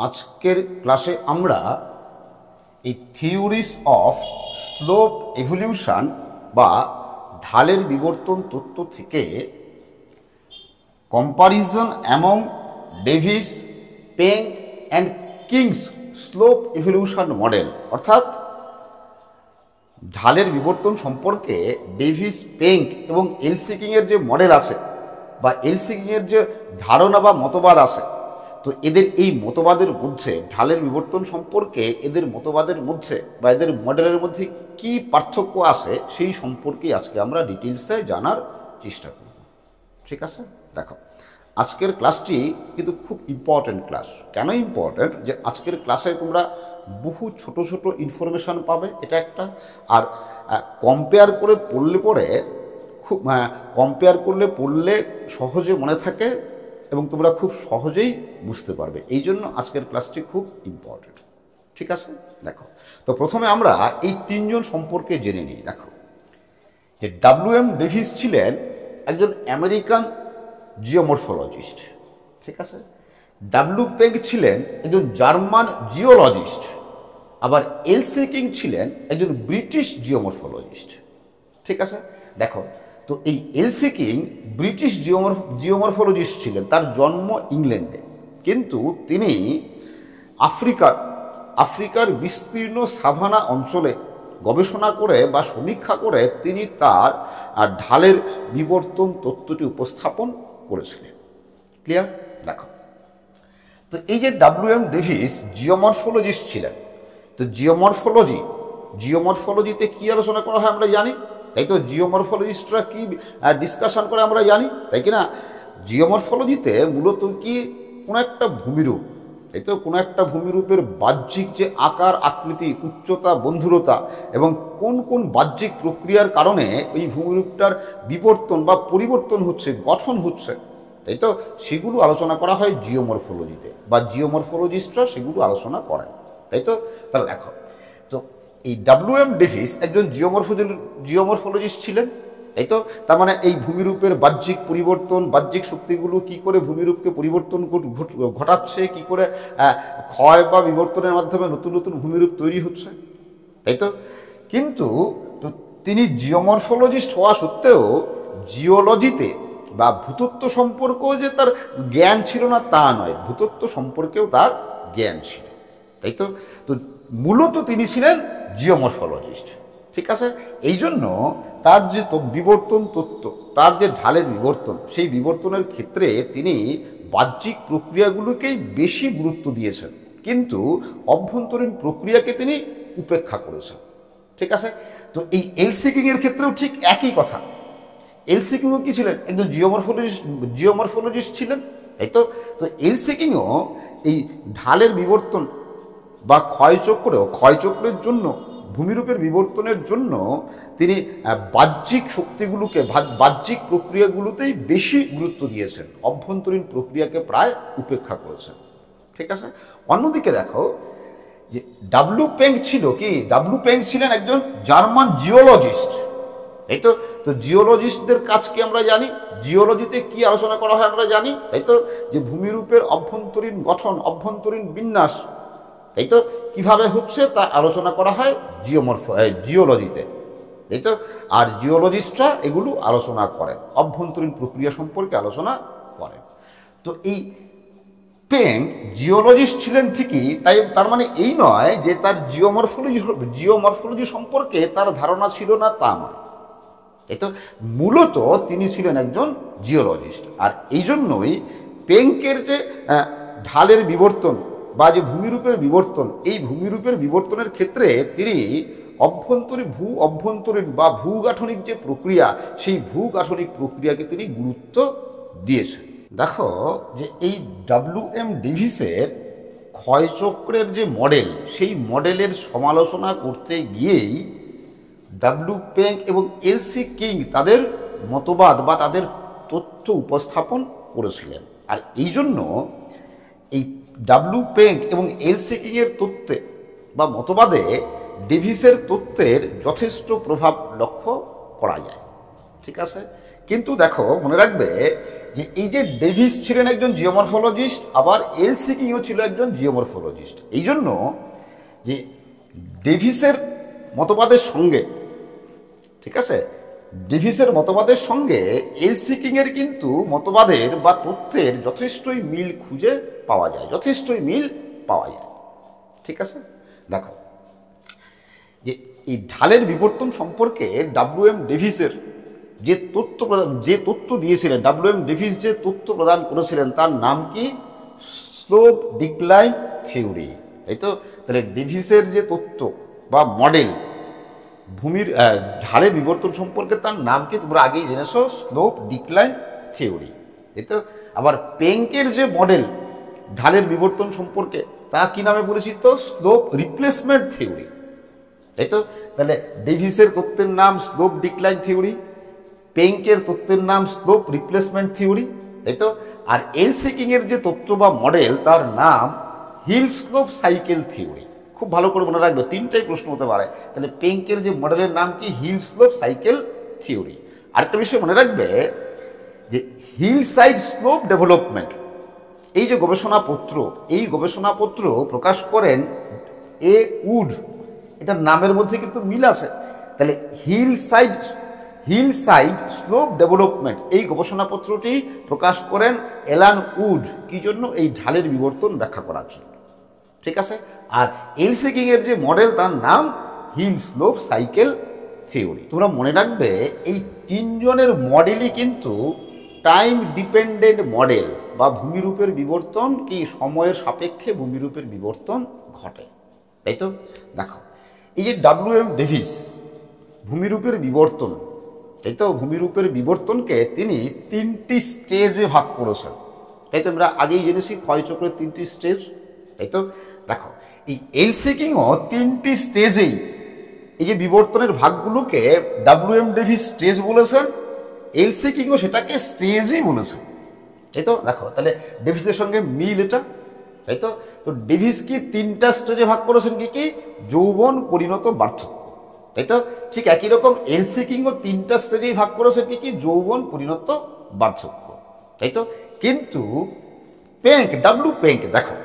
আজকের ক্লাসে আমরা এই থিওরিস অফ স্লোপ এভলিউশন বা ঢালের বিবর্তন তত্ত্ব থেকে comparison among Davis, Penck and King's slope evolution model অর্থাৎ ঢালের বিবর্তন সম্পর্কে ডেভিস, পেঙ্ক এবং এলসিকিংয়ের যে মডেল আছে বা এলসিকিংয়ের যে ধারণা বা মতবাদ আছে, তো এদের এই মতবাদের মধ্যে ঢালের বিবর্তন সম্পর্কে এদের মতবাদের মধ্যে বা এদের মডেলের মধ্যে কি পার্থক্য আছে সেই সম্পর্কে আজকে আমরা ডিটেলসে জানার চেষ্টা করব। ঠিক আছে, দেখো আজকের ক্লাসটি কিন্তু খুব ইম্পর্ট্যান্ট ক্লাস। কেন ইম্পর্ট্যান্ট? যে আজকের ক্লাসে তোমরা বহু ছোট ছোট ইনফরমেশান পাবে, এটা একটা। আর কম্পেয়ার করে পড়লে সহজে মনে থাকে এবং তোমরা খুব সহজেই বুঝতে পারবে। এই জন্য আজকের ক্লাসটি খুব ইম্পর্ট্যান্ট। ঠিক আছে, দেখো তো প্রথমে আমরা এই তিনজন সম্পর্কে জেনে নিই। দেখো যে ডব্লিউ.এম. ডেভিস ছিলেন একজন আমেরিকান জিওমরফোলজিস্ট। ঠিক আছে, ডব্লিউ. পেঙ্ক ছিলেন একজন জার্মান জিওলজিস্ট। আবার এল.সি. কিং ছিলেন একজন ব্রিটিশ জিওমরফোলজিস্ট। ঠিক আছে, দেখো তো এই এল.সি. কিং ব্রিটিশ জিওমরফোলজিস্ট ছিলেন। তার জন্ম ইংল্যান্ডে, কিন্তু তিনি আফ্রিকার বিস্তীর্ণ সাভানা অঞ্চলে গবেষণা করে বা সমীক্ষা করে তিনি তার ঢালের বিবর্তন তত্ত্বটি উপস্থাপন করেছিলেন। ক্লিয়ার? দেখো তো এই যে ডব্লিউ.এম. ডেভিস জিওমরফোলজিস্ট ছিলেন, তো জিওমরফোলজিতে কি আলোচনা করা হয় আমরা জানি, তাই তো? জিওমরফোলজিস্টরা কি ডিসকাশন করে আমরা জানি, তাই কি না? জিওমরফোলজিতে মূলত কি কোনো একটা ভূমিরূপ, তাই তো? কোনো একটা ভূমিরূপের বাহ্যিক যে আকার, আকৃতি, উচ্চতা, বন্ধুরতা এবং কোন কোন বাহ্যিক প্রক্রিয়ার কারণে ওই ভূমিরূপটার বিবর্তন বা পরিবর্তন হচ্ছে, গঠন হচ্ছে, তাই তো? সেগুলো আলোচনা করা হয় জিওমরফোলজিতে, বা জিওমরফোলজিস্টরা সেগুলো আলোচনা করেন, তাই তো? তাহলে দেখো তো এই ডব্লিউ.এম. ডেভিস একজন জিওমরফোলজিস্ট ছিলেন, তাই তো? তার মানে এই ভূমিরূপের বাহ্যিক পরিবর্তন, বাহ্যিক শক্তিগুলো কি করে ভূমিরূপকে পরিবর্তন ঘটাচ্ছে, কি করে ক্ষয় বা বিবর্তনের মাধ্যমে নতুন নতুন ভূমিরূপ তৈরি হচ্ছে, তাই তো? কিন্তু তো তিনি জিওমরফোলজিস্ট হওয়া সত্ত্বেও জিওলজিতে বা ভূতত্ত্ব সম্পর্কেও যে তার জ্ঞান ছিল না তা নয়, ভূতত্ত্ব সম্পর্কেও তার জ্ঞান ছিল, তাই তো? তো মূলত তিনি ছিলেন জিওমরফোলজিস্ট। ঠিক আছে, এই জন্য তার যে বিবর্তন তত্ত্ব, তার যে ঢালের বিবর্তন, সেই বিবর্তনের ক্ষেত্রে তিনি বাহ্যিক প্রক্রিয়াগুলোকেই বেশি গুরুত্ব দিয়েছেন, কিন্তু অভ্যন্তরীণ প্রক্রিয়াকে তিনি উপেক্ষা করেছেন। ঠিক আছে, তো এই এল.সি. কিংয়ের ক্ষেত্রেও ঠিক একই কথা। এল.সি. কিংও কি ছিলেন? একজন জিওমরফোলজিস্ট ছিলেন, তাই তো? তো এল.সি. কিংও এই ঢালের বিবর্তন বা ক্ষয়চক্রের জন্য, ভূমিরূপের বিবর্তনের জন্য তিনি বাহ্যিক শক্তিগুলোকে, বাহ্যিক প্রক্রিয়াগুলোতেই বেশি গুরুত্ব দিয়েছেন, অভ্যন্তরীণ প্রক্রিয়াকে প্রায় উপেক্ষা করেছেন। ঠিক আছে, অন্যদিকে দেখো যে ডব্লিউ. পেঙ্ক ছিলেন একজন জার্মান জিওলজিস্ট, তাই তো? তো জিওলজিস্টদের কাজ কি আমরা জানি, জিওলজিতে কি আলোচনা করা হয় আমরা জানি, তাই তো? যে ভূমিরূপের অভ্যন্তরীণ গঠন, অভ্যন্তরীণ বিন্যাস, তাই তো, কিভাবে হচ্ছে তা আলোচনা করা হয় জিওলজিতে, তাই তো? আর জিওলজিস্টরা এগুলো আলোচনা করেন, অভ্যন্তরীণ প্রক্রিয়া সম্পর্কে আলোচনা করেন। তো এই পেঙ্ক জিওলজিস্ট ছিলেন ঠিকই, তাই তার মানে এই নয় যে তার জিওমরফোলজি সম্পর্কে তার ধারণা ছিল না, তা নয়, তাই তো? মূলত তিনি ছিলেন একজন জিওলজিস্ট। আর এই জন্যই পেঙ্কের যে ঢালের বিবর্তন বা যে ভূমিরূপের বিবর্তন, এই ভূমিরূপের বিবর্তনের ক্ষেত্রে তিনি অভ্যন্তরীণ বা ভূগাঠনিক যে প্রক্রিয়া, সেই ভূগাঠনিক প্রক্রিয়াকে তিনি গুরুত্ব দিয়েছেন। দেখো যে এই ডব্লিউ.এম. ডেভিসের ক্ষয়চক্রের যে মডেল, সেই মডেলের সমালোচনা করতে গিয়েই ডব্লিউ. পেঙ্ক এবং এল.সি. কিং তাদের মতবাদ বা তাদের তথ্য উপস্থাপন করেছিলেন। আর এই জন্য এই ডব্লিউ. পেঙ্ক এবং এল.সি. কিংয়ের তত্ত্বে বা মতবাদে ডেভিসের তত্ত্বের যথেষ্ট প্রভাব লক্ষ্য করা যায়। ঠিক আছে, কিন্তু দেখো মনে রাখবে যে এই যে ডেভিস ছিলেন একজন জিওমরফোলজিস্ট, আবার এলসিকিংও ছিল একজন জিওমরফোলজিস্ট। এই জন্য যে ডেভিসের মতবাদের সঙ্গে, ঠিক আছে, ডেভিসের মতবাদের সঙ্গে এলসিকিংয়ের কিন্তু মতবাদের বা তথ্যের যথেষ্টই মিল খুঁজে পাওয়া যায়, যথেষ্টই মিল পাওয়া যায়। ঠিক আছে, দেখো যে এই ঢালের বিবর্তন সম্পর্কে ডব্লিউ.এম. ডেভিসের যে তথ্য দিয়েছিলেন, ডব্লিউ.এম. ডেভিস যে তথ্য প্রদান করেছিলেন তার নাম কি? Slope decline theory. তাই তো? তাহলে ডেভিসের যে তথ্য বা মডেল ভূমির ঢালের বিবর্তন সম্পর্কে তার নাম কি তোমরা আগেই জেনেছো, স্লোপ ডিক্লাইন থিওরি। তাই তো? আবার পেঙ্কের যে মডেল ঢালের বিবর্তন সম্পর্কে তা কি নামে পরিচিত? Slope replacement theory. তাই তো? তাহলে ডেভিসের তত্ত্বের নাম স্লোপ ডিক্লাইন থিওরি, পেঙ্কের তত্ত্বের নাম স্লোপ রিপ্লেসমেন্ট থিওরি। তাই তো? আর এলসিকিংয়ের যে তত্ত্ব বা মডেল তার নাম হিল স্লোপ সাইকেল থিওরি। খুব ভালো করে মনে রাখবে, তিনটাই প্রশ্ন হতে পারে। তাহলে পেঙ্কের যে মডেলের নাম কি? Hill slope cycle theory. আরেকটা বিষয় মনে রাখবে যে হিল সাইড স্লোপ ডেভেলপমেন্ট, এই যে গবেষণাপত্র, এই গবেষণাপত্র প্রকাশ করেন এ উড। এটার নামের মধ্যে কিন্তু মিল আছে। তাহলে হিল সাইড স্লোপ ডেভেলপমেন্ট এই গবেষণাপত্রটি প্রকাশ করেন অ্যালান উড। কি জন্য? এই ঢালের বিবর্তন ব্যাখ্যা করার জন্য। ঠিক আছে। আর এলসিকিংয়ের যে মডেল তার নাম হিল স্লোপ সাইকেল থিওরি। তোমরা মনে রাখবে এই তিনজনের মডেলই কিন্তু টাইম ডিপেন্ডেন্ট মডেল, বা ভূমিরূপের বিবর্তন কি সময়ের সাপেক্ষে ভূমিরূপের বিবর্তন ঘটে। তাই তো? দেখো এই যে ডব্লিউ.এম. ডেভিস ভূমিরূপের বিবর্তন, তাই তো, ভূমিরূপের বিবর্তনকে তিনি তিনটি স্টেজে ভাগ করেছেন। তাই তো? আমরা আগেই জেনেছি ক্ষয়চক্রের তিনটি স্টেজ। তাই তো? দেখো এই এলসিকিংও তিনটি স্টেজেই এই যে বিবর্তনের ভাগগুলোকে ডব্লিউ.এম. ডেভিস স্টেজ বলেছেন, এলসিকিংও সেটাকে স্টেজই বলেছেন। তাই তো? দেখো তাহলে ডেভিসের সঙ্গে মিল এটা। তাই তো? তো ডেভিস কি তিনটা স্টেজে ভাগ করেছেন, কি কি? যৌবন, পরিণত, বার্ধক্য। তাই তো? ঠিক একই রকম এলসিকিংও তিনটা স্টেজেই ভাগ করেছেন, কি কি? যৌবন, পরিণত, বার্ধক্য। তাই তো? কিন্তু ডব্লিউ পেঙ্ক, দেখো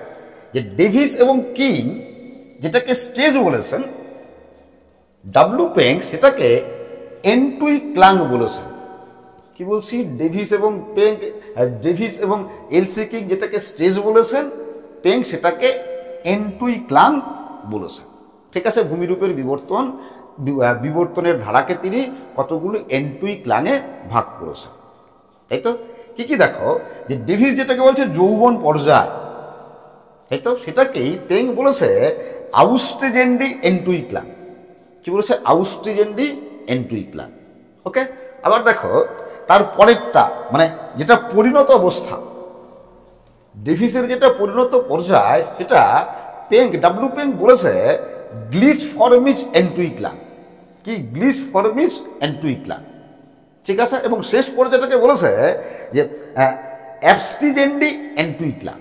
যে ডেভিস এবং কিং যেটাকে স্টেজ বলেছেন, ডব্লিউ পেঙ্ক সেটাকে এন্টুই ক্লাং বলেছেন। কি বলছি? ডেভিস এবং এলসিকিং যেটাকে স্টেজ বলেছেন, পেঙ্ক সেটাকে এন্টুই ক্লাং বলেছেন। ঠিক আছে। ভূমিরূপের বিবর্তনের ধারাকে তিনি কতগুলো এন্টুই ক্লাঙে ভাগ করেছেন। তাই তো? কি কি? দেখো যে ডেভিস যেটাকে বলছে যৌবন পর্যায়, তাই তো, সেটাকেই পেঙ্ক বলেছে আউস্ট্রিজেন্ডি এন্টুই ক্লাং। কি বলেছে? আউস্ট্রিজেন্ডি এন্টুই ক্লাং। ওকে। আবার দেখো তার পরেরটা, মানে যেটা পরিণত অবস্থা, ডেভিসের যেটা পরিণত পর্যায়, সেটা ডব্লিউ পেঙ্ক বলেছে গ্লিচ ফরমিজ এন্টুই ক্লাং। কি? গ্লিচ ফরমিজ এন্টুই ক্লাং। ঠিক আছে। এবং শেষ পর্যায়টাকে বলেছে যে অ্যাবস্টিজেন্ডি এন্টুই ক্লাং।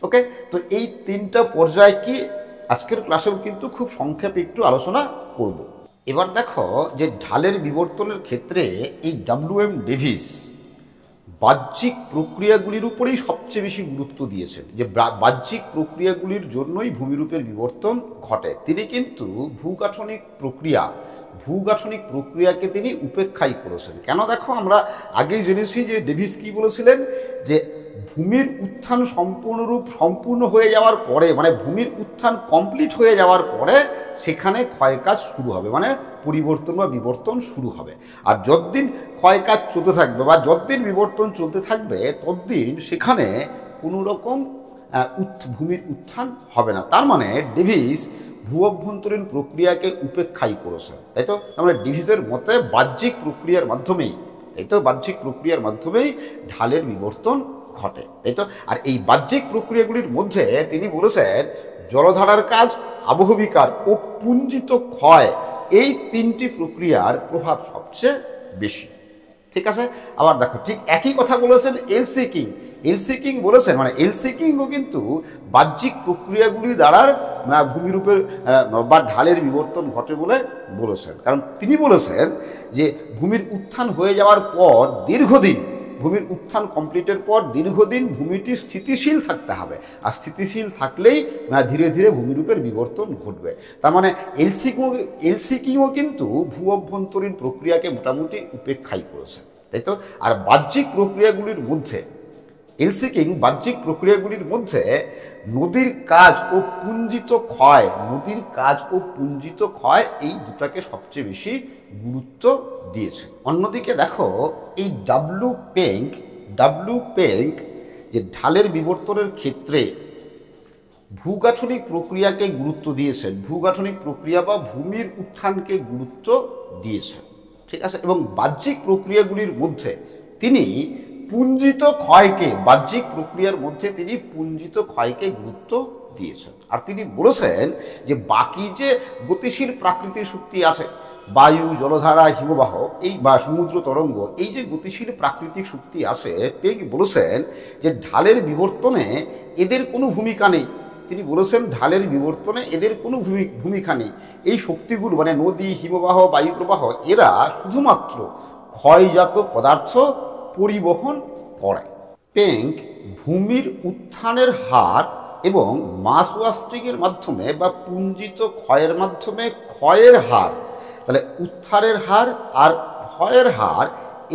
ওকে। তো এই তিনটা পর্যায় কি আজকের ক্লাসেও কিন্তু খুব সংক্ষেপে একটু আলোচনা করব। এবার দেখো যে ঢালের বিবর্তনের ক্ষেত্রে এই ডব্লিউ.এম. ডেভিস বাহ্যিক প্রক্রিয়াগুলির উপরেই সবচেয়ে বেশি গুরুত্ব দিয়েছেন, যে বাহ্যিক প্রক্রিয়াগুলির জন্যই ভূমিরূপের বিবর্তন ঘটে। তিনি কিন্তু ভূগাঠনিক প্রক্রিয়াকে তিনি উপেক্ষাই করেছেন। কেন? দেখো আমরা আগেই জেনেছি যে ডেভিস কি বলেছিলেন, যে ভূমির উত্থান সম্পূর্ণ হয়ে যাওয়ার পরে, মানে ভূমির উত্থান কমপ্লিট হয়ে যাওয়ার পরে সেখানে ক্ষয়কাজ শুরু হবে, মানে পরিবর্তন বা বিবর্তন শুরু হবে। আর যতদিন ক্ষয়কাজ চলতে থাকবে বা যতদিন বিবর্তন চলতে থাকবে ততদিন সেখানে কোনো রকম ভূমির উত্থান হবে না। তার মানে ডেভিস ভূ অভ্যন্তরীণ প্রক্রিয়াকে উপেক্ষাই করেছেন। তাই তো? আমরা ডেভিসের মতে বাহ্যিক প্রক্রিয়ার মাধ্যমেই ঢালের বিবর্তন ঘটে। তাই তো? আর এই বাহ্যিক প্রক্রিয়াগুলির মধ্যে তিনি বলেছেন জলধারার কাজ, আবহবিকার ও পুঞ্জিত ক্ষয়, এই তিনটি প্রক্রিয়ার প্রভাব সবচেয়ে বেশি। ঠিক আছে। আবার দেখো ঠিক একই কথা বলেছেন এলসিকিং বলেছেন, মানে এলসিকিংও কিন্তু বাহ্যিক প্রক্রিয়াগুলি দ্বারা ভূমিরূপের বা ঢালের বিবর্তন ঘটে বলে বলেছেন। কারণ তিনি বলেছেন যে ভূমির উত্থান হয়ে যাওয়ার পর দীর্ঘদিন, ভূমির উত্থান কমপ্লিটের পর দীর্ঘদিন ভূমিটি স্থিতিশীল থাকতে হবে, আর স্থিতিশীল থাকলেই ধীরে ধীরে ভূমিরূপের বিবর্তন ঘটবে। তার মানে এলসিকিও কিন্তু ভূ অভ্যন্তরীণ প্রক্রিয়াকে মোটামুটি উপেক্ষাই করেছে, তাই তো। আর বাহ্যিক প্রক্রিয়াগুলির মধ্যে এলসিকিং বাহ্যিক প্রক্রিয়াগুলির মধ্যে নদীর কাজ ও পুঞ্জিত ক্ষয়, নদীর কাজ ও পুঞ্জিত ক্ষয়, এই দুটাকে সবচেয়ে বেশি গুরুত্ব দিয়েছে। অন্যদিকে দেখো এই ডাব্লু পেঙ্ক যে ঢালের বিবর্তনের ক্ষেত্রে ভূগাঠনিক প্রক্রিয়াকে গুরুত্ব দিয়েছেন, ভূগাঠনিক প্রক্রিয়া বা ভূমির উত্থানকে গুরুত্ব দিয়েছেন, ঠিক আছে। এবং বাহ্যিক প্রক্রিয়াগুলির মধ্যে তিনি পুঞ্জিত ক্ষয়কে, বাহ্যিক প্রক্রিয়ার মধ্যে তিনি পুঞ্জিত ক্ষয়কে গুরুত্ব দিয়েছেন। আর তিনি বলেছেন যে বাকি যে গতিশীল প্রাকৃতিক শক্তি আছে, বায়ু, জলধারা, হিমবাহ, এই বা সমুদ্র তরঙ্গ, এই যে গতিশীল প্রাকৃতিক শক্তি আছে, পেগ বলেছেন যে ঢালের বিবর্তনে এদের কোনো ভূমিকা নেই। তিনি বলেছেন ঢালের বিবর্তনে এদের কোনো ভূমিকা নেই। এই শক্তিগুলো মানে নদী, হিমবাহ, বায়ুপ্রবাহ, এরা শুধুমাত্র ক্ষয়জাত পদার্থ পরিবহন করে। পেঙ্ক ভূমির উত্থানের হার এবং মাস ওয়াস্টিংয়ের মাধ্যমে বা পুঞ্জিত ক্ষয়ের মাধ্যমে ক্ষয়ের হার, তাহলে উত্থানের হার আর ক্ষয়ের হার,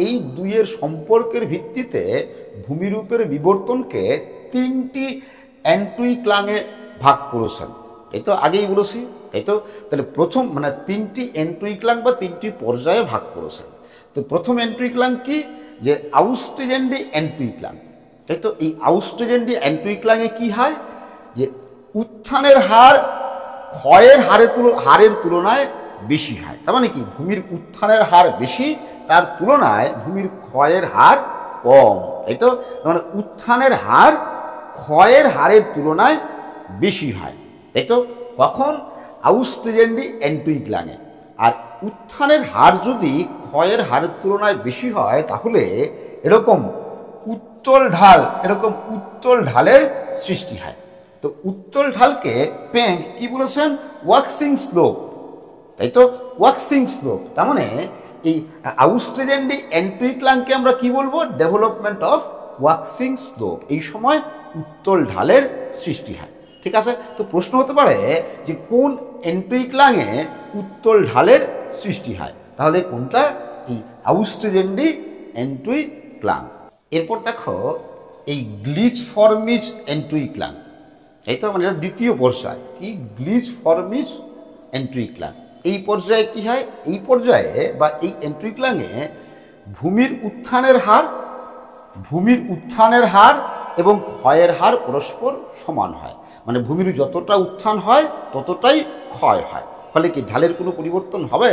এই দুইয়ের সম্পর্কের ভিত্তিতে ভূমিরূপের বিবর্তনকে তিনটি এন্টুইক্লাঙে ভাগ করেছেন। এই তো আগেই বলেছি, তাই তো। তাহলে প্রথম মানে তিনটি এন্টুইক্লাং বা তিনটি পর্যায়ে ভাগ করেছেন। তো প্রথম এন্টুইক্লাং কি, যে আউস্ট্রেজেন্ডি এন্টুইক্লাং, তাই তো। এই আউস্ট্রেজেন্ডি এন্টুইক্লাঙে কি হয়, যে উত্থানের হার ক্ষয়ের হারের তুলনায় বেশি হয়। তার মানে কি, ভূমির উত্থানের হার বেশি, তার তুলনায় ভূমির ক্ষয়ের হার কম, তাই তো। মানে উত্থানের হার ক্ষয়ের হারের তুলনায় বেশি হয়, তাই তো। কখন, আউস্ট্রেজেন্ডি এন্টুইক্লাঙে। আর উত্থানের হার যদি ক্ষয়ের হারের তুলনায় বেশি হয়, তাহলে এরকম উত্তল ঢালের সৃষ্টি হয়। তো উত্তল ঢালকে পেঙ্ক কি বলেছেন, ওয়াক্সিং স্লোপ, তাই তো, ওয়াক্সিং স্লোপ। তার মানে এই আউস্ট্রেজেন্ডি এন্টুইক্লাংকে আমরা কি বলবো, ডেভেলপমেন্ট অফ ওয়াক্সিং স্লোপ। এই সময় উত্তল ঢালের সৃষ্টি হয়, ঠিক আছে। তো প্রশ্ন হতে পারে যে কোন এন্টুইক্লাঙে উত্তল ঢালের সৃষ্টি হয়, তাহলে কোনটা, এই আউস্ট্রেজেন্ডি এন্টুইক্লাং। এরপর দেখো এই গ্লিচফর্মিজ এন্টুইক্লাং, এই তো মানে দ্বিতীয় পর্যায় কি, গ্লিচফর্মিজ এন্টুইক্লাং। এই পর্যায়ে কি হয়, এই পর্যায়ে বা এই এন্টুইক্লাঙে ভূমির উত্থানের হার এবং ক্ষয়ের হার পরস্পর সমান হয়। মানে ভূমির যতটা উত্থান হয় ততটাই ক্ষয় হয়। ফলে কি ঢালের কোনো পরিবর্তন হবে,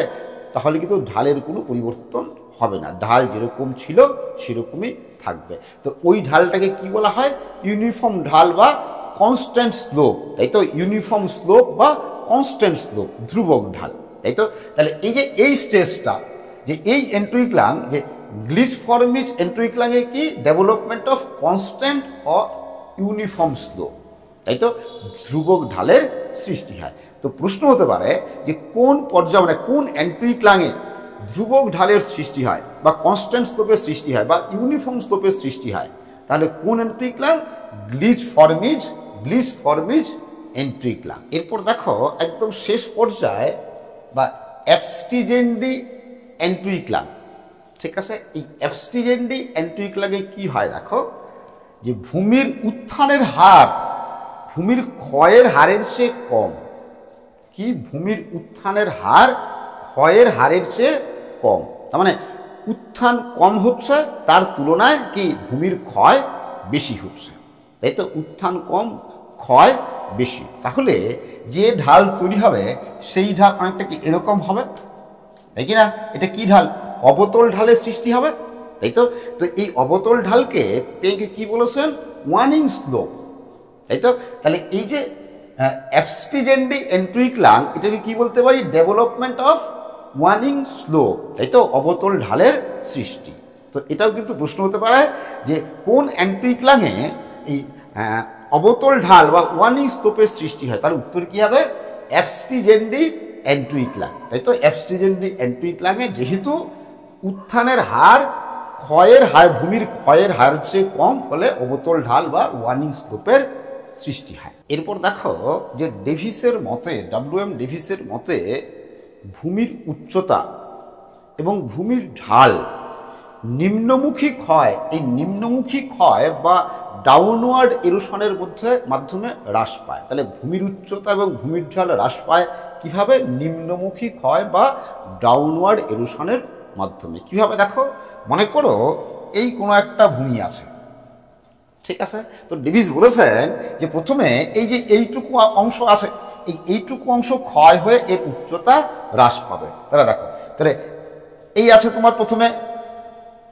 তাহলে কিন্তু ঢালের কোনো পরিবর্তন হবে না, ঢাল যেরকম ছিল সেরকমই থাকবে। তো ওই ঢালটাকে কি বলা হয়, ইউনিফর্ম ঢাল বা কনস্ট্যান্ট স্লোপ, তাই তো। ইউনিফর্ম স্লোপ বা কনস্ট্যান্ট স্লোপ, ধ্রুবক ঢাল, তাই তো। তাহলে এই যে এই স্টেজটা, যে এই এন্টুইক্লাং, যে গ্লিচফর্মিজ এন্টুইক্লাঙে কি, ডেভেলপমেন্ট অফ কনস্ট্যান্ট ও ইউনিফর্ম স্লোপ, তাই তো, ধ্রুবক ঢালের সৃষ্টি হয়। তো প্রশ্ন হতে পারে যে কোন পর্যায়ে মানে কোন এন্টুইক্লাঙে ধ্রুবক ঢালের সৃষ্টি হয় বা কনস্ট্যান্ট স্লোপের সৃষ্টি হয় বা ইউনিফর্ম স্লোপের সৃষ্টি হয়, তাহলে কোন এন্টুইক্লাং, গ্লিচফর্মিজ এন্টুইক্লাং। এরপর দেখো একদম শেষ পর্যায়ে বা অ্যাবস্টিজেন্ডি এন্টুইক্লাং, ঠিক আছে। এই অ্যাবস্টিজেন্ডি এন্টুইক্লাঙে কি হয়, দেখো যে ভূমির উত্থানের হার ভূমির ক্ষয়ের হারের চেয়ে কম, কি, ভূমির উত্থানের হার ক্ষয়ের হারের চেয়ে কম। তার মানে উত্থান কম হচ্ছে, তার তুলনায় কি ভূমির ক্ষয় বেশি হচ্ছে, তাই তো। উত্থান কম, ক্ষয় বেশি, তাহলে যে ঢাল তৈরি হবে সেই ঢাল অনেকটা কি এরকম হবে, তাই কি না। এটা কি ঢাল, অবতল ঢালের সৃষ্টি হবে, তাই তো। তো এই অবতল ঢালকে পেঙ্ক কি বলেছেন, ওয়ানিং স্লোপ, তাই তো। তাহলে এই যে অ্যাবস্টিজেন্ডি এন্টুইক্লাং, এটাকে কি বলতে পারি, ডেভেলপমেন্ট অফ ওয়ানিং স্লোপ, তাই তো, অবতল ঢালের সৃষ্টি। তো এটাও কিন্তু প্রশ্ন হতে পারে যে কোন এন্টুইক্লাঙে এই অবতল ঢাল বা ওয়ানিং স্লোপের সৃষ্টি হয়, তাহলে উত্তর কি হবে? অ্যাবস্টিজেন্ডি অ্যান্টুইক্লাং। তাই তো অ্যাবস্টিজেন্ডি অ্যান্টুইক্লাংয়ে যেহেতু উত্থানের হার ক্ষয়ের হার, ভূমির ক্ষয়ের হার চেয়ে কম, ফলে অবতল ঢাল বা ওয়ানিং স্লোপের সৃষ্টি হয়। এরপর দেখো যে ডেভিসের মতে, WM ডেভিসের মতে ভূমির উচ্চতা এবং ভূমির ঢাল নিম্নমুখী ক্ষয়, এই নিম্নমুখী ক্ষয় বা ডাউনওয়ার্ড এরোশনের মাধ্যমে হ্রাস পায়। তাহলে ভূমির উচ্চতা এবং ভূমির ঢাল হ্রাস পায় কিভাবে? নিম্নমুখী ক্ষয় বা ডাউনওয়ার্ড এরোশনের মাধ্যমে। কিভাবে? দেখো, মনে করো এই কোনো একটা ভূমি আছে, ঠিক আছে? তো ডেভিস বলেছেন যে প্রথমে এই যে এইটুকু অংশ আছে, এইটুকু অংশ ক্ষয় হয়ে এর উচ্চতা হ্রাস পাবে। তাহলে দেখো, তাহলে এই আছে তোমার প্রথমে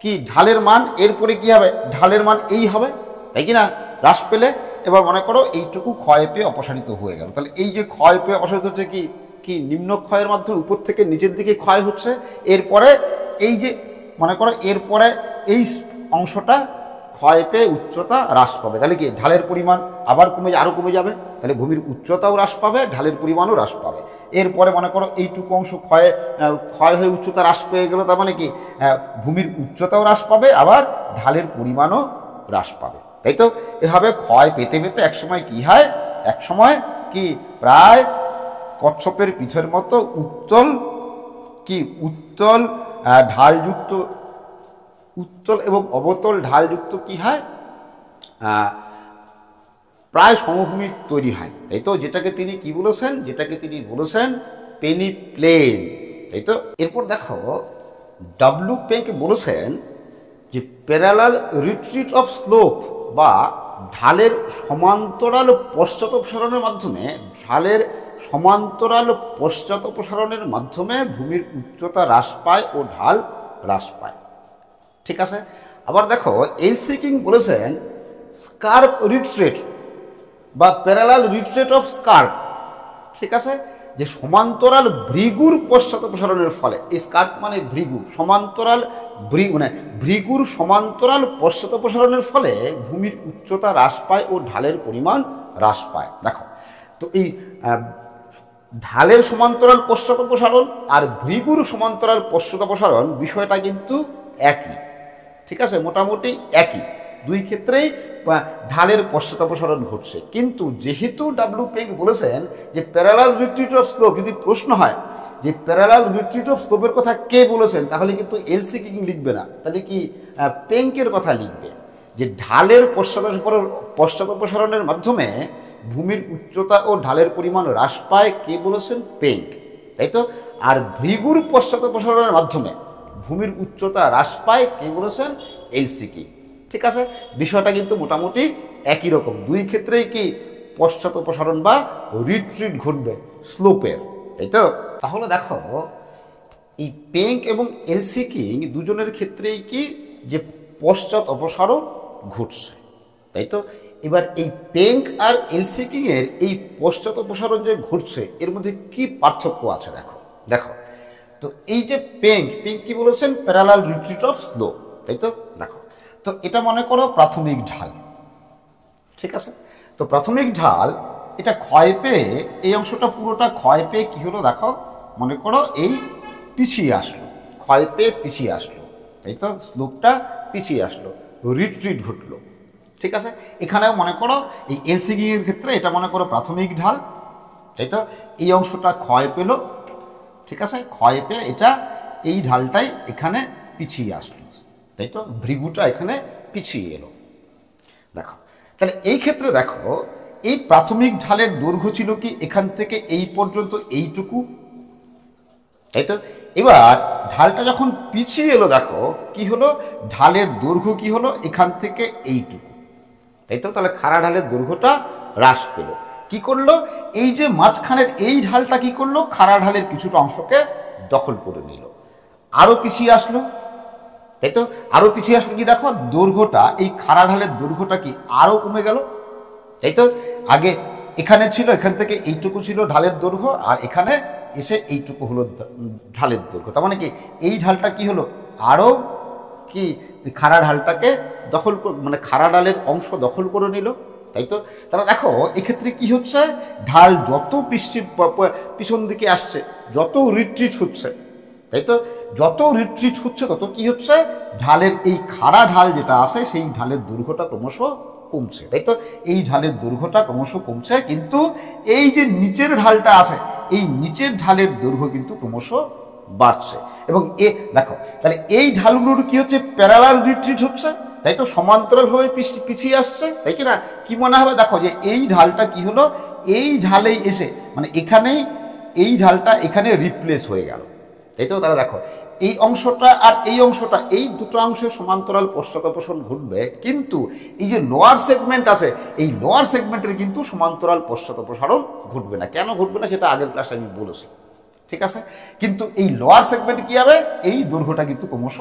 কি ঢালের মান, এরপরে কি হবে? ঢালের মান এই হবে, তাই কি না? হ্রাস পেলে এবার মনে করো এইটুকু ক্ষয় পেয়ে অপসারিত হয়ে গেল। তাহলে এই যে ক্ষয় পেয়ে অপসারিত হচ্ছে কি কি নিম্ন ক্ষয়ের মাধ্যমে উপর থেকে নিচের দিকে ক্ষয় হচ্ছে। এরপরে এই যে মনে করো এরপরে এই অংশটা ক্ষয় পেয়ে উচ্চতা হ্রাস পাবে। তাহলে কি ঢালের পরিমাণ আবার আরও কমে যাবে। তাহলে ভূমির উচ্চতাও হ্রাস পাবে, ঢালের পরিমাণও হ্রাস পাবে। এরপরে মনে করো এইটুকু অংশ ক্ষয় হয়ে উচ্চতা হ্রাস পেয়ে গেল, তার মানে কি ভূমির উচ্চতাও হ্রাস পাবে, আবার ঢালের পরিমাণও হ্রাস পাবে। তাই তো এভাবে ক্ষয় পেতে পেতে একসময় কি হয়? একসময় কি প্রায় কচ্ছপের পিঠের মতো উত্তল ঢালযুক্ত, উত্তল এবং অবতল ঢালযুক্ত কি হয়? প্রায় সমভূমি তৈরি হয়। তাই তো যেটাকে তিনি কি বলেছেন? যেটাকে তিনি বলেছেন পেনিপ্লেন। তাই তো এরপর দেখো ডব্লিউ পেঙ্ক বলেছেন যে প্যারালাল রিট্রিট অফ স্লোপ বা ঢালের সমান্তরাল পশ্চাৎপসারণের মাধ্যমে, ঢালের সমান্তরাল পশ্চাৎপসারণের মাধ্যমে ভূমির উচ্চতা হ্রাস পায় ও ঢাল হ্রাস পায়, ঠিক আছে? আবার দেখো এলসি কিং বলেছেন স্কার্প রিট্রেট বা প্যারালাল রিট্রেট অফ স্কার্প, ঠিক আছে? যে সমান্তরাল ভৃগুর পশ্চাৎপসারণের ফলে, এই স্কার্প মানে ভৃগু, সমান্তরাল ভৃগুর সমান্তরাল পশ্চাৎপসারণের ফলে ভূমির উচ্চতা হ্রাস পায় ও ঢালের পরিমাণ হ্রাস পায়। দেখো তো এই ঢালের সমান্তরাল পশ্চাৎপসারণ আর ভৃগুর সমান্তরাল পশ্চাৎপসারণ বিষয়টা কিন্তু একই, ঠিক আছে? মোটামুটি একই, দুই ক্ষেত্রেই ঢালের পশ্চাৎপসারণ ঘটছে। কিন্তু যেহেতু ডব্লিউ পেঙ্ক বলেছেন যে প্যারালাল রিট্রিট অফ স্লোপ, যদি প্রশ্ন হয় যে প্যারালাল রিট্রিট অফ স্লোপের কথা কে বলেছেন, তাহলে কিন্তু এলসি কিং লিখবে না, তাহলে কি পেঙ্কের কথা লিখবে, যে ঢালের পশ্চাৎপসারণের মাধ্যমে ভূমির উচ্চতা ও ঢালের পরিমাণ হ্রাস পায়, কে বলেছেন? পেঙ্ক, তাই তো? আর ভৃগুর পশ্চাৎপসারণের মাধ্যমে ভূমির উচ্চতা হ্রাস পায়, কে বলেছেন? এলসি কিং, ঠিক আছে? বিষয়টা কিন্তু মোটামুটি একই রকম, দুই ক্ষেত্রেই কি পশ্চাৎপসারণ বা রিট্রিট ঘটবে স্লোপের, তাই তো? তাহলে দেখো এই পেঙ্ক এবং এলসি কিং দুজনের ক্ষেত্রেই কি যে পশ্চাৎপসারণ ঘটছে, তাই তো? এবার এই পেঙ্ক আর এলসি কিং এর এই পশ্চাৎপসারণ যে ঘটছে, এর মধ্যে কি পার্থক্য আছে দেখো। দেখো তো এই যে পেঙ্ক কি বলেছেন? প্যারালাল রিট্রিট অফ স্লোপ, তাই তো? দেখো তো এটা মনে করো প্রাথমিক ঢাল, ঠিক আছে? তো প্রাথমিক ঢাল এটা ক্ষয় পেয়ে, এই অংশটা পুরোটা ক্ষয় পেয়ে কি হলো? দেখো মনে করো এই পিছিয়ে আসলো, ক্ষয় পেয়ে পিছিয়ে আসলো, তাই তো? স্লোপটা পিছিয়ে আসলো, রিট্রিট ঘটলো, ঠিক আছে? এখানেও মনে করো এই এলসি কিং এর ক্ষেত্রে এটা মনে করো প্রাথমিক ঢাল, তাই তো? এই অংশটা ক্ষয় পেল, ঠিক আছে? ক্ষয় পেয়ে এটা এই ঢালটাই এখানে পিছিয়ে আসলো, তাই তো? ভৃগুটা এখানে পিছিয়ে এলো। দেখো তাহলে এই ক্ষেত্রে দেখো এই প্রাথমিক ঢালের দৈর্ঘ্য ছিল কি এখান থেকে এই পর্যন্ত এইটুকু, তাই তো? এবার ঢালটা যখন পিছিয়ে এলো, দেখো কি হলো? ঢালের দৈর্ঘ্য কি হলো? এখান থেকে এইটুকু, তাই তো? তাহলে খাড়া ঢালের দৈর্ঘ্যটা হ্রাস পেল। কি করলো? এই যে মাঝখানের এই ঢালটা কি করলো? খাড়া ঢালের কিছুটা অংশকে দখল করে নিল, আরো পিছিয়ে আসলো, তাই তো? আরো পিছিয়ে আসলে কি দেখো দৈর্ঘ্যটা, এই খাড়া ঢালের দৈর্ঘ্যটা কি আরো কমে গেল, তাই তো? আগে এখানে ছিল, এখান থেকে এইটুকু ছিল ঢালের দৈর্ঘ্য, আর এখানে এসে এইটুকু হলো ঢালের দৈর্ঘ্য। তার মানে কি এই ঢালটা কি হলো? আরো কি খাড়া ঢালটাকে দখল, মানে খাড়া ঢালের অংশ দখল করে নিল, তাই তো। তাহলে দেখো এক্ষেত্রে কি হচ্ছে, ঢাল যত পিছন দিকে আসছে, যত রিট্রিট হচ্ছে, তাই তো, যত রিট্রিট হচ্ছে তত কি হচ্ছে, ঢালের এই খাড়া ঢাল যেটা আছে সেই ঢালের দৈর্ঘ্যটা ক্রমশ কমছে, তাই তো। এই ঢালের দৈর্ঘ্যটা ক্রমশ কমছে, কিন্তু এই যে নিচের ঢালটা আছে এই নিচের ঢালের দৈর্ঘ্য কিন্তু ক্রমশ বাড়ছে। এবং দেখো তাহলে এই ঢালগুলোর কি হচ্ছে, প্যারালাল রিট্রিট হচ্ছে, তাই তো, সমান্তরালভাবে পিছিয়ে আসছে, তাই কি না। কি মনে হবে, দেখো যে এই ঢালটা কি হলো, এই ঢালেই এসে মানে এখানেই এই ঢালটা এখানে রিপ্লেস হয়ে গেল, তাই তো। তাহলে দেখো এই অংশটা আর এই অংশটা, এই দুটো অংশের সমান্তরাল পশ্চাৎপসরণ ঘটবে, কিন্তু এই যে লোয়ার সেগমেন্ট আছে এই লোয়ার সেগমেন্টের কিন্তু সমান্তরাল পশ্চাৎপসরণ ঘটবে না। কেন ঘটবে না সেটা আগের ক্লাসে আমি বলেছি, ঠিক আছে। কিন্তু এই লোয়ার সেগমেন্ট কি হবে, এই দৈর্ঘ্যটা কিন্তু ক্রমশ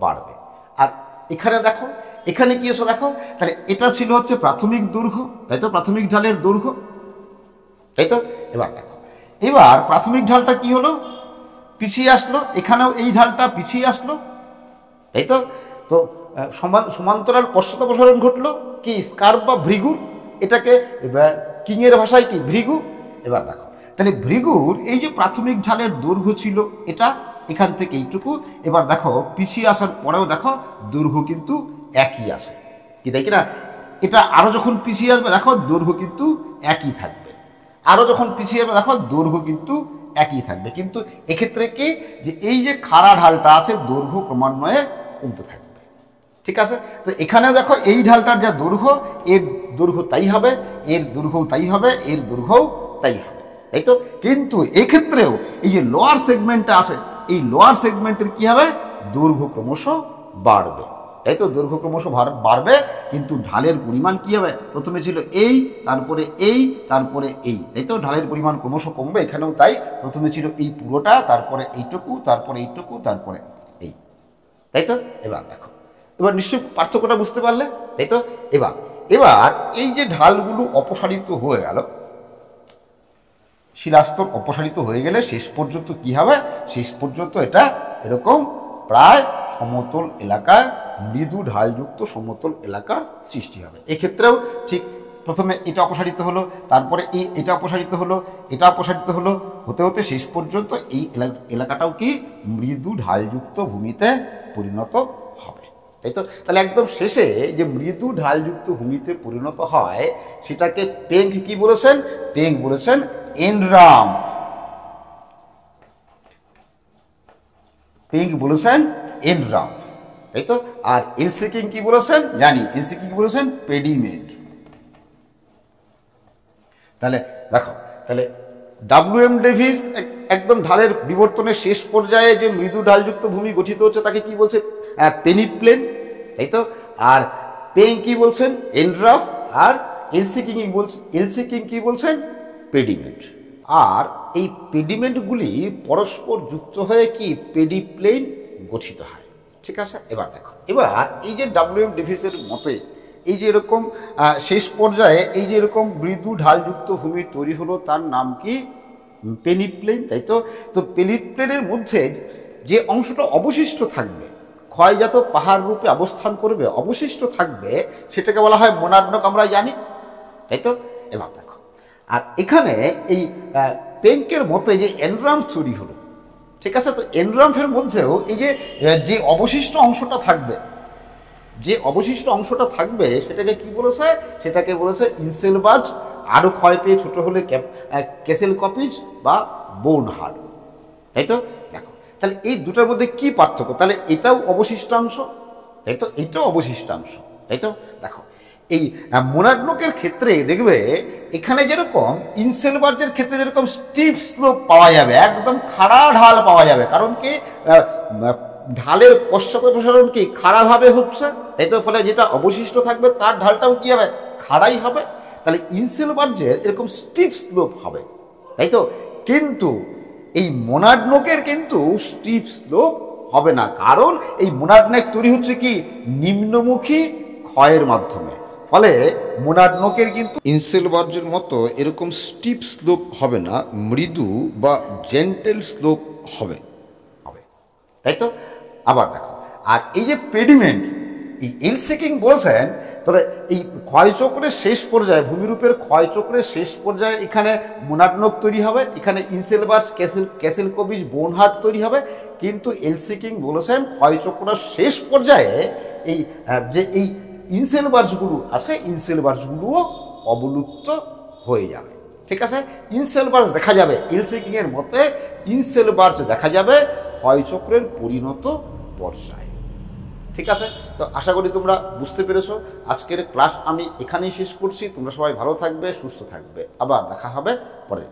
বাড়বে। আর এখানে দেখো, এখানে কি এসো দেখো, তাহলে এটা ছিল হচ্ছে প্রাথমিক দৈর্ঘ্য, তাই তো, প্রাথমিক ঢালের দৈর্ঘ্য, তাই তো। এবার দেখো, এবার প্রাথমিক ঢালটা কি হলো, পিছিয়ে আসলো, এখানেও এই ঢালটা পিছিয়ে আসলো, তাই তো। তো সমান্তরাল পশ্চাৎপসরণ ঘটলো কি, স্কার্প বা ভৃগুর, এটাকে কিংয়ের ভাষায় কি ভৃগু। এবার দেখো তাহলে ভৃগুর এই যে প্রাথমিক ঢালের দৈর্ঘ্য ছিল এটা এখান থেকে এইটুকু, এবার দেখো পিছিয়ে আসার পরেও দেখো দৈর্ঘ্য কিন্তু একই আছে, কি তাই কিনা। এটা আরো যখন পিছিয়ে আসবে দেখো দৈর্ঘ্য কিন্তু একই থাকবে, আরো যখন পিছিয়ে যাবে দেখো দৈর্ঘ্য কিন্তু একই থাকবে, কিন্তু এক্ষেত্রে কি, যে এই যে খাড়া ঢালটা আছে দৈর্ঘ্য ক্রমান্বয়ে কমতে থাকবে, ঠিক আছে। তো এখানেও দেখো এই ঢালটার যা দৈর্ঘ্য, এর দৈর্ঘ্য তাই হবে, এর দৈর্ঘ্যও তাই হবে, এর দৈর্ঘ্যও তাই হবে, তাই তো। কিন্তু এক্ষেত্রেও এই যে লোয়ার সেগমেন্টটা আছে এই লোয়ার সেগমেন্টের কি হবে, দৈর্ঘ্য ক্রমশ বাড়বে, তাই তো, দৈর্ঘ্য ক্রমশ বাড়বে, কিন্তু ঢালের পরিমাণ কি হবে, প্রথমে ছিল এই, তারপরে এই, তারপরে এই, তাই তো, ঢালের পরিমাণ ক্রমশ কমবে, এখানেও তাই, প্রথমে ছিল এই পুরোটা, তারপরে এইটুকু, তারপরে এইটুকু, তারপরে এই, তাই তো। এবার দেখো, এবার নিশ্চয়ই পার্থক্যটা বুঝতে পারলে, তাই তো। এবার এবার এই যে ঢালগুলো অপসারিত হয়ে গেল, শিলাস্তর অপসারিত হয়ে গেলে শেষ পর্যন্ত কি হবে, শেষ পর্যন্ত এটা এরকম প্রায় সমতল এলাকায় মৃদু ঢালযুক্ত সমতল এলাকার সৃষ্টি হবে। এক্ষেত্রেও ঠিক প্রথমে এটা অপসারিত হলো, তারপরে এটা অপসারিত হলো, এটা অপসারিত হলো, হতে হতে শেষ পর্যন্ত এই এলাকাটাও কি মৃদু ঢালযুক্ত ভূমিতে পরিণত হবে, তাই তো। তাহলে একদম শেষে যে মৃদু ঢালযুক্ত ভূমিতে পরিণত হয় সেটাকে পেঙ্ক কি বলেছেন, পেঙ্ক বলেছেন এনরাম্প, পেঙ্ক বলেছেন এনরাম্প, তাই তো। আর এলসিকিং কি বলেছেন জানি, এলসিকিং কি বলেছেন পেডিমেন্ট। তাহলে দেখো, তাহলে ডব্লিউ.এম. ডেভিস একদম ঢালের বিবর্তনের শেষ পর্যায়ে যে মৃদু ঢালযুক্ত ভূমি গঠিত হচ্ছে তাকে কি বলছে, পেনিপ্লেন, তাই তো। আর পেং কি বলছেন এনরাফ, আর এলসিকিং কি বলছেন পেডিমেন্ট। আর এই পেডিমেন্টগুলি পরস্পর যুক্ত হয়ে কি পেডিপ্লেন গঠিত হয়, ঠিক আছে। এবার দেখো, এবার এই যে ডব্লিউ.এম. ডেভিসের মতে এই যে এরকম শেষ পর্যায়ে এই যে এরকম মৃদু ঢালযুক্ত ভূমি তৈরি হলো তার নাম কি পেনিপ্লেন, তাই তো। তো পেনিপ্লেনের মধ্যে যে অংশটা অবশিষ্ট থাকবে, ক্ষয়জাত পাহাড় রূপে অবস্থান করবে, অবশিষ্ট থাকবে, সেটাকে বলা হয় মোনাডনক, আমরা জানি, তাই তো। এবার দেখো, আর এখানে এই পেঙ্কের মতো যে এনরাম্প তৈরি হলো, ঠিক আছে। তো এনরাম্পের মধ্যেও এই যে অবশিষ্ট অংশটা থাকবে, যে অবশিষ্ট অংশটা থাকবে সেটাকে কি বলেছে, সেটাকে বলেছে ইনসেলবার্জ, আরও ক্ষয় পেয়ে ছোট হলে ক্যাসেলকপিজ বা বোর্নহার্ড, তাই তো। দেখো তাহলে এই দুটোর মধ্যে কি পার্থক্য, তাহলে এটাও অবশিষ্টাংশ, তাই তো, এইটাও অবশিষ্টাংশ, তাই তো। দেখো এই মোনাডনকের ক্ষেত্রে দেখবে এখানে যেরকম ইনসেলবার্জের ক্ষেত্রে যেরকম স্টিপ স্লোপ পাওয়া যাবে, একদম খাড়া ঢাল পাওয়া যাবে, কারণ কি ঢালের পশ্চাৎপসরণ কি খাড়াভাবে হচ্ছে, তাই তো। ফলে যেটা অবশিষ্ট থাকবে তার ঢালটাও কি হবে, খাড়াই হবে। তাহলে ইনসেলবার্জের এরকম স্টিপ স্লোপ হবে, তাই তো। কিন্তু এই মোনাডনকের কিন্তু স্টিপ স্লোপ হবে না, কারণ এই মোনাডনেক তৈরি হচ্ছে কি নিম্নমুখী ক্ষয়ের মাধ্যমে, ফলে মোনাডনকের কিন্তু ইনসেলবার্জের মতো এরকম স্টিপ স্লোপ হবে না, মৃদু বা জেন্টেল স্লোপ হবে, তাই তো। আবার দেখো, আর এই যে পেডিমেন্ট, এই এলসি কিং বলেছেন তবে এই ক্ষয়চক্রের শেষ পর্যায়ে, ভূমিরূপের ক্ষয়চক্রের শেষ পর্যায়ে এখানে মোনাডনক তৈরি হবে, এখানে ইনসেলবার্স ক্যাসেলকোভিচ বোনহার্ট তৈরি হবে। কিন্তু এলসি কিং বলেছেন ক্ষয়চক্রের শেষ পর্যায়ে এই যে এই ইনসেলবার্সগুলো আছে, ইনসেলবার্সগুলোও অবলুপ্ত হয়ে যাবে। ঠিক আছে, ইনসেলবার্স দেখা যাবে, এলসি কিং এর মতে ইনসেলবার্স দেখা যাবে ক্ষয়চক্রের পরিণত পর্যায়ে। ঠিক আছে, তো আশা করি তোমরা বুঝতে পেরেছো। আজকের ক্লাস আমি এখানেই শেষ করছি। তোমরা সবাই ভালো থাকবে, সুস্থ থাকবে, আবার দেখা হবে পরে।